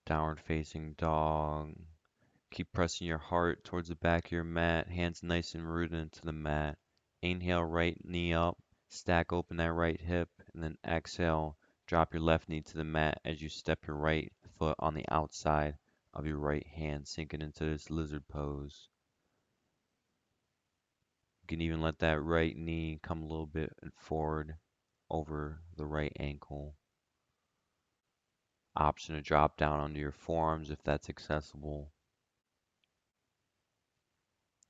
Downward facing dog. Keep pressing your heart towards the back of your mat, hands nice and rooted into the mat. Inhale, right knee up, stack open that right hip, and then exhale, drop your left knee to the mat as you step your right foot on the outside of your right hand, sinking into this lizard pose. You can even let that right knee come a little bit forward over the right ankle. Option to drop down onto your forearms if that's accessible.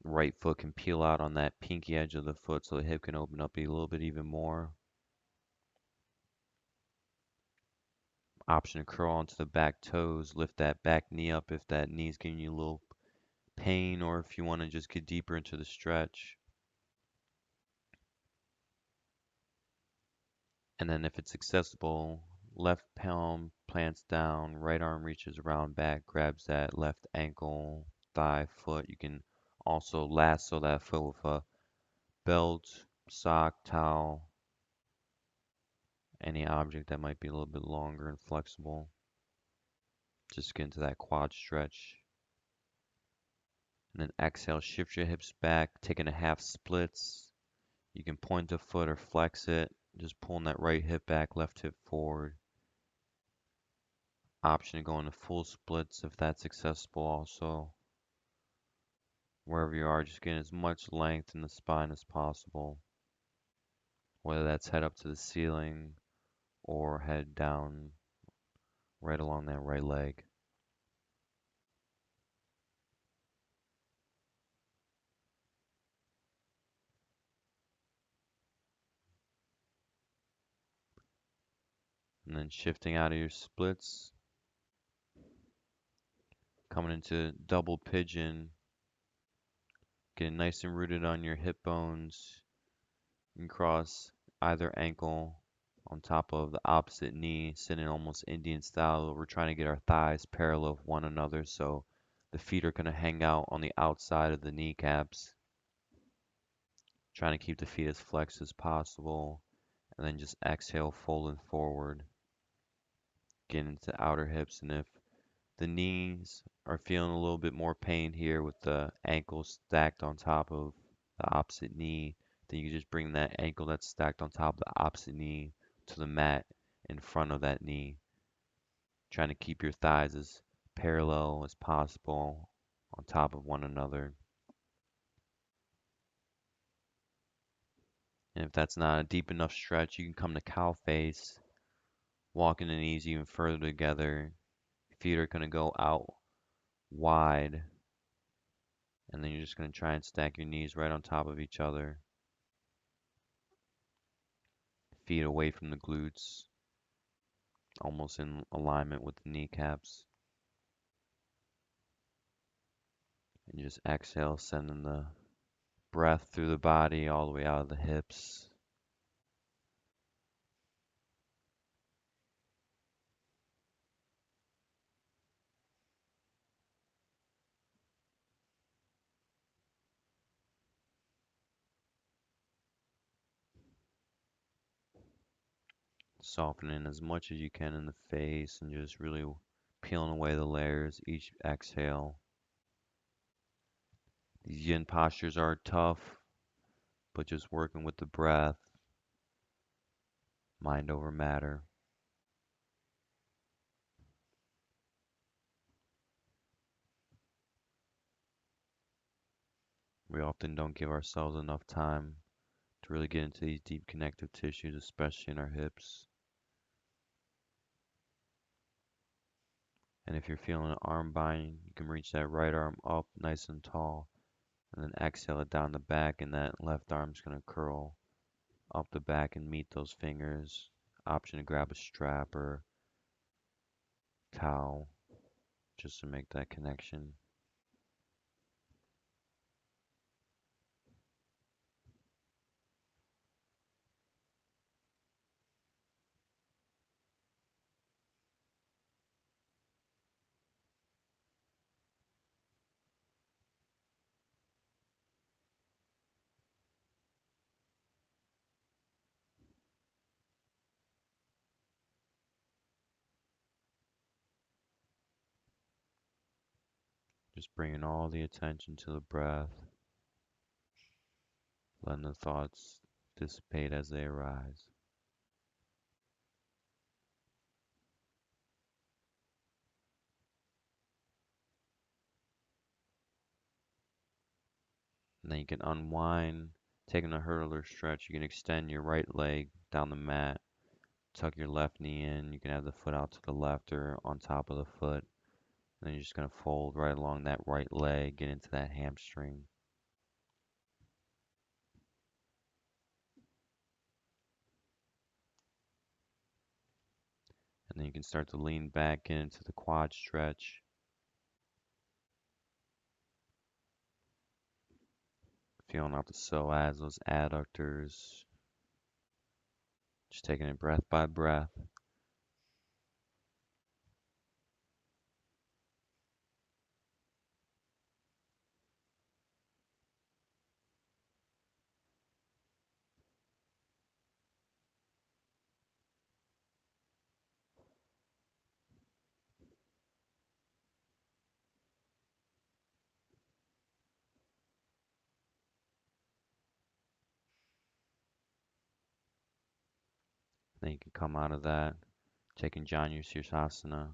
Right foot can peel out on that pinky edge of the foot so the hip can open up a little bit even more. Option to curl onto the back toes, lift that back knee up if that knee's giving you a little pain or if you want to just get deeper into the stretch. And then if it's accessible, left palm plants down, right arm reaches around back, grabs that left ankle, thigh, foot. You can also lasso that foot with a belt, sock, towel, any object that might be a little bit longer and flexible. Just get into that quad stretch. And then exhale, shift your hips back, taking a half splits. You can point the foot or flex it, just pulling that right hip back, left hip forward. Option to go into full splits if that's accessible also. Wherever you are, just getting as much length in the spine as possible. Whether that's head up to the ceiling or head down right along that right leg. And then shifting out of your splits, coming into double pigeon, getting nice and rooted on your hip bones. You can cross either ankle on top of the opposite knee, sitting almost Indian style. We're trying to get our thighs parallel with one another, so the feet are going to hang out on the outside of the kneecaps. Trying to keep the feet as flexed as possible, and then just exhale, folding forward. Get into outer hips, and if the knees are feeling a little bit more pain here with the ankles stacked on top of the opposite knee, then you can just bring that ankle that's stacked on top of the opposite knee to the mat in front of that knee. Trying to keep your thighs as parallel as possible on top of one another. And if that's not a deep enough stretch, you can come to cow face, walking the knees even further together. Feet are going to go out wide, and then you're just going to try and stack your knees right on top of each other. Feet away from the glutes, almost in alignment with the kneecaps. And just exhale, sending the breath through the body all the way out of the hips. Softening as much as you can in the face and just really peeling away the layers each exhale. These yin postures are tough, but just working with the breath, mind over matter. We often don't give ourselves enough time to really get into these deep connective tissues, especially in our hips. And if you're feeling an arm bind, you can reach that right arm up nice and tall, and then exhale it down the back, and that left arm's going to curl up the back and meet those fingers. Option to grab a strap or towel just to make that connection. Just bringing all the attention to the breath, letting the thoughts dissipate as they arise. And then you can unwind, taking a hurdler stretch. You can extend your right leg down the mat, tuck your left knee in. You can have the foot out to the left or on top of the foot. And then you're just going to fold right along that right leg, get into that hamstring. And then you can start to lean back into the quad stretch. Feeling out the psoas, those adductors. Just taking it breath by breath. Then you can come out of that, taking Janu Sirsasana.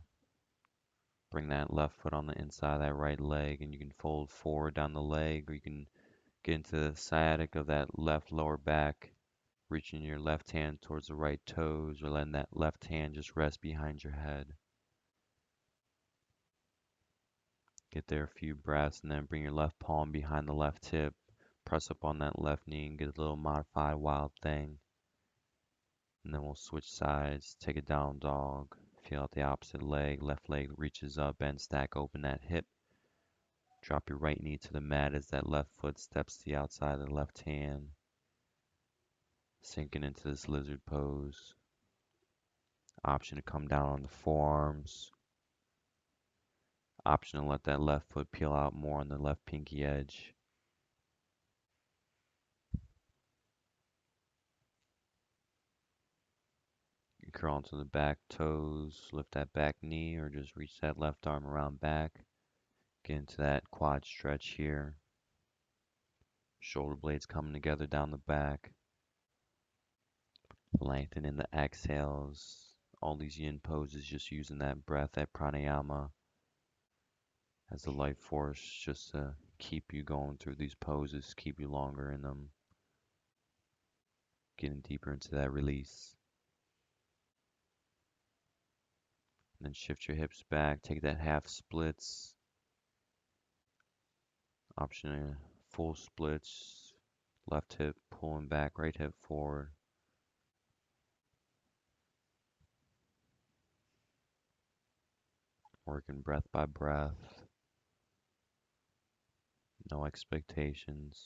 Bring that left foot on the inside of that right leg, and you can fold forward down the leg, or you can get into the sciatic of that left lower back, reaching your left hand towards the right toes, or letting that left hand just rest behind your head. Get there a few breaths, and then bring your left palm behind the left hip, press up on that left knee, and get a little modified wild thing. And then we'll switch sides, take a down dog, feel out the opposite leg, left leg reaches up, bend, stack, open that hip. Drop your right knee to the mat as that left foot steps to the outside of the left hand. Sinking into this lizard pose. Option to come down on the forearms. Option to let that left foot peel out more on the left pinky edge. You curl into the back toes, lift that back knee, or just reach that left arm around back. Get into that quad stretch here. Shoulder blades coming together down the back. Lengthen in the exhales. All these yin poses, just using that breath, that pranayama as the life force, just to keep you going through these poses, keep you longer in them. Getting deeper into that release. And then shift your hips back, take that half splits. Option full splits. Left hip pulling back, right hip forward. Working breath by breath. No expectations.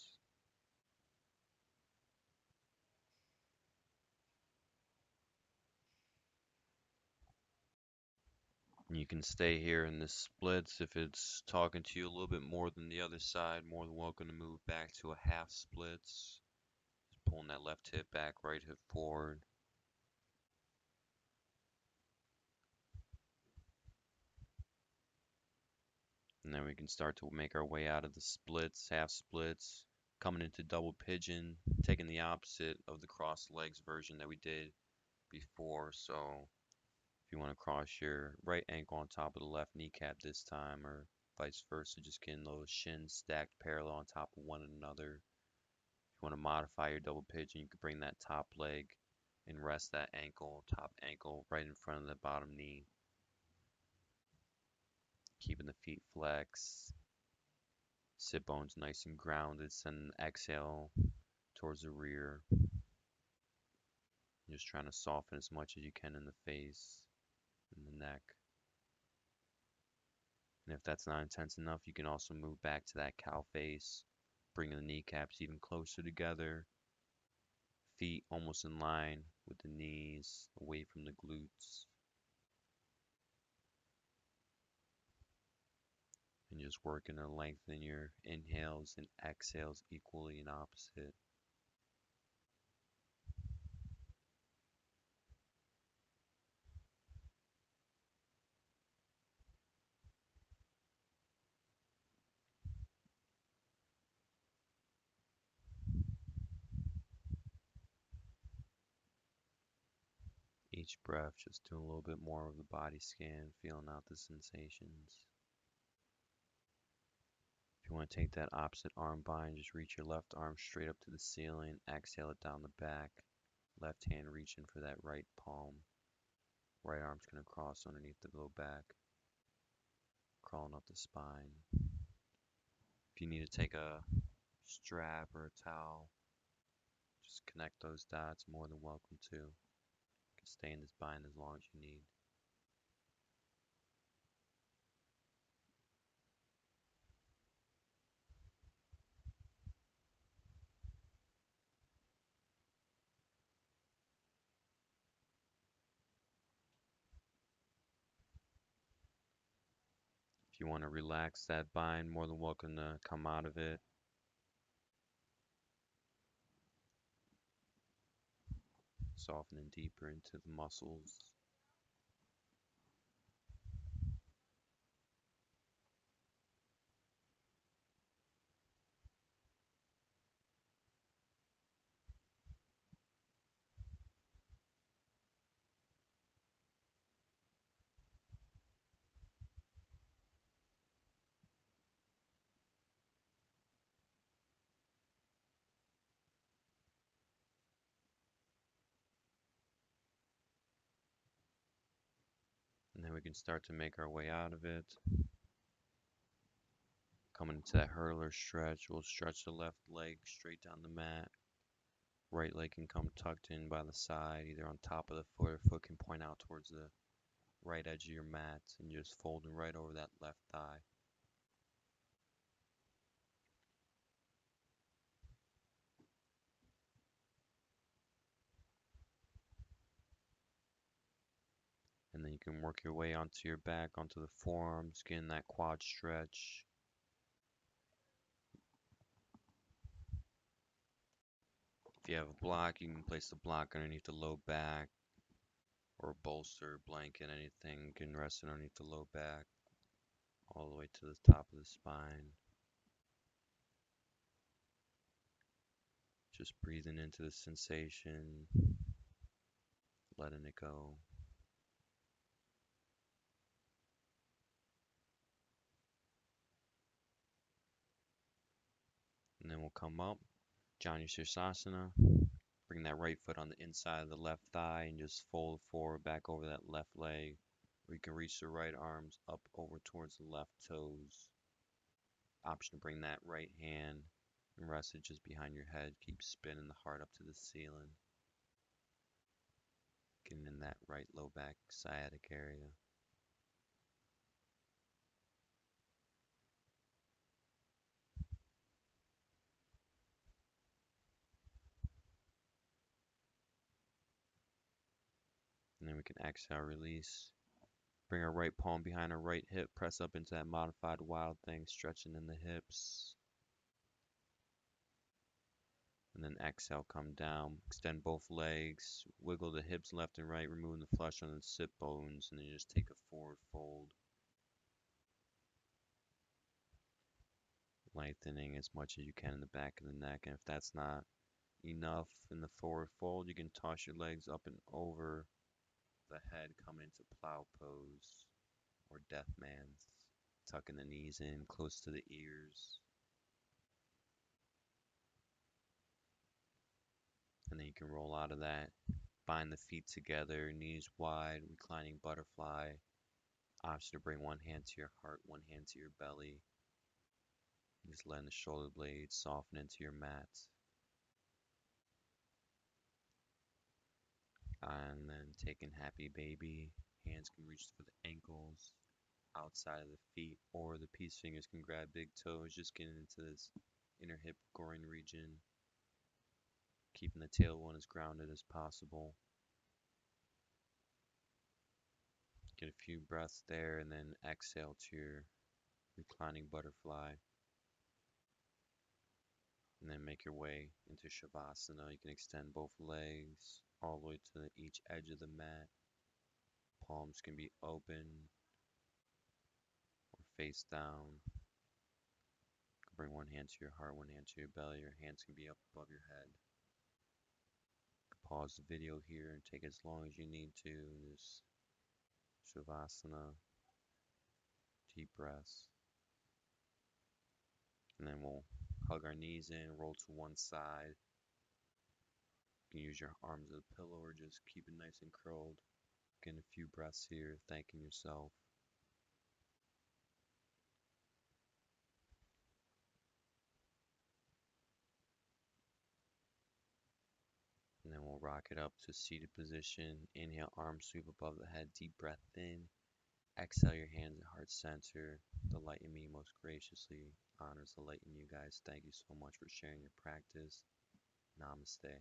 You can stay here in the splits. If it's talking to you a little bit more than the other side, more than welcome to move back to a half splits. Just pulling that left hip back, right hip forward. And then we can start to make our way out of the splits, half splits, coming into double pigeon, taking the opposite of the cross legs version that we did before. So if you want to cross your right ankle on top of the left kneecap this time, or vice versa, just getting those shins stacked parallel on top of one another. If you want to modify your double pigeon, you can bring that top leg and rest that ankle, top ankle, right in front of the bottom knee. Keeping the feet flexed. Sit bones nice and grounded. Send an exhale towards the rear. Just trying to soften as much as you can in the face and the neck. And if that's not intense enough, you can also move back to that cow face, bringing the kneecaps even closer together. Feet almost in line with the knees, away from the glutes. And just working to lengthen your inhales and exhales equally and opposite. each breath, just doing a little bit more of the body scan, feeling out the sensations. If you want to take that opposite arm bind, just reach your left arm straight up to the ceiling, exhale it down the back, left hand reaching for that right palm. Right arm's going to cross underneath the low back, crawling up the spine. If you need to take a strap or a towel, just connect those dots, more than welcome to. You can stay in this bind as long as you need. If you want to relax that bind, more than welcome to come out of it. Softening deeper into the muscles. And then we can start to make our way out of it. Coming into that hurler stretch, we'll stretch the left leg straight down the mat. Right leg can come tucked in by the side, either on top of the foot, or foot can point out towards the right edge of your mat, and just folding right over that left thigh. And then you can work your way onto your back, onto the forearms, getting that quad stretch. If you have a block, you can place the block underneath the low back, or a bolster, blanket, anything. You can rest it underneath the low back, all the way to the top of the spine. Just breathing into the sensation, letting it go. And then we'll come up, Janu Sirsasana. Bring that right foot on the inside of the left thigh and just fold forward back over that left leg. Or you can reach the right arms up over towards the left toes. Option to bring that right hand and rest it just behind your head. Keep spinning the heart up to the ceiling. Getting in that right low back sciatic area. And then we can exhale, release. Bring our right palm behind our right hip. Press up into that modified wild thing, stretching in the hips. And then exhale, come down. Extend both legs. Wiggle the hips left and right, removing the flesh on the sit bones. And then just take a forward fold. Lengthening as much as you can in the back of the neck. And if that's not enough in the forward fold, you can toss your legs up and over the head, come into plow pose or death man's. Tucking the knees in close to the ears. And then you can roll out of that. Bind the feet together, knees wide, reclining butterfly. Option to bring one hand to your heart, one hand to your belly. Just letting the shoulder blades soften into your mat. And then taking happy baby. Hands can reach for the ankles, outside of the feet, or the peace fingers can grab big toes, just getting into this inner hip groin region. Keeping the tailbone as grounded as possible. Get a few breaths there and then exhale to your reclining butterfly. And then make your way into Shavasana. You can extend both legs all the way to each edge of the mat. Palms can be open or face down. Bring one hand to your heart, one hand to your belly. Your hands can be up above your head. pause the video here and take as long as you need to. Just Shavasana, deep breaths. And then we'll hug our knees in, roll to one side. You can use your arms as a pillow or just keep it nice and curled. Getting a few breaths here, thanking yourself. And then we'll rock it up to seated position. Inhale, arms sweep above the head, deep breath in. Exhale your hands at heart center. The light in me most graciously honors the light in you guys. Thank you so much for sharing your practice. Namaste.